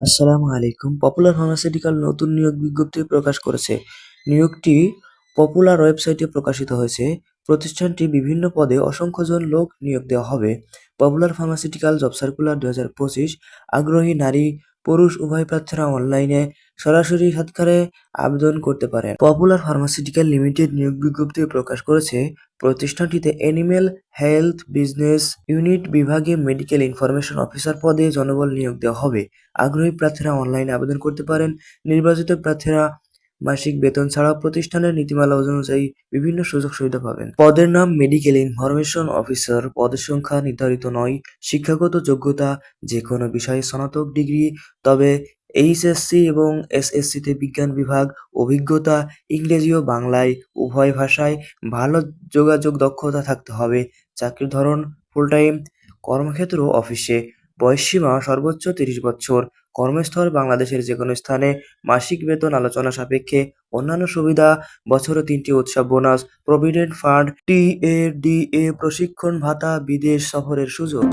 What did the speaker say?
আসসালামু আলাইকুম। Popular pharmaceutical নতুন নিয়োগ বিজ্ঞপ্তি প্রকাশ করেছে। নিয়োগটি পপুলার ওয়েবসাইটে প্রকাশিত হয়েছে। প্রতিষ্ঠানটি বিভিন্ন পদে অসংখ্য জন লোক নিয়োগ দেওয়া হবে। Popular pharmaceutical job circular 2025। আগ্রহী নারী পুরুষ উভয় প্রার্থীরা অনলাইনে সরাসরি সাক্ষাৎকারে আবেদন করতে পারেন। পপুলার ফার্মাসিউটিক্যাল লিমিটেড নিয়োগ বিজ্ঞপ্তি প্রকাশ করেছে। প্রতিষ্ঠানটিতে অ্যানিম্যাল হেলথ বিজনেস ইউনিট বিভাগে মেডিকেল ইনফরমেশন অফিসার পদে জনবল নিয়োগ দেওয়া হবে। আগ্রহী প্রার্থীরা অনলাইনে আবেদন করতে পারেন। নির্বাচিত প্রার্থীরা মাসিক বেতন ছাড়াও প্রতিষ্ঠানের নীতিমালা অনুযায়ী বিভিন্ন সুযোগ সুবিধা পাবেন। পদের নাম মেডিকেল ইনফরমেশন অফিসার। পদের সংখ্যা নির্ধারিত নয়। শিক্ষাগত যোগ্যতা যে কোনো বিষয়ে স্নাতক ডিগ্রি, তবে এইচএসসি এবং এসএসসিতে বিজ্ঞান বিভাগ। অভিজ্ঞতা ইংরেজি ও বাংলায় উভয় ভাষায় ভালো যোগাযোগ দক্ষতা থাকতে হবে। চাকরির ধরন ফুল টাইম। কর্মক্ষেত্র অফিসে। বয়সসীমা সর্বোচ্চ 30 বছর। কর্মস্থল বাংলাদেশের যেকোনো স্থানে। মাসিক বেতন আলোচনা সাপেক্ষে। অন্যান্য সুবিধা: বছরে 3টি উৎসব বোনাস, প্রভিডেন্ট ফান্ড, টিএডিএ, প্রশিক্ষণ ভাতা, বিদেশ সফরের সুযোগ।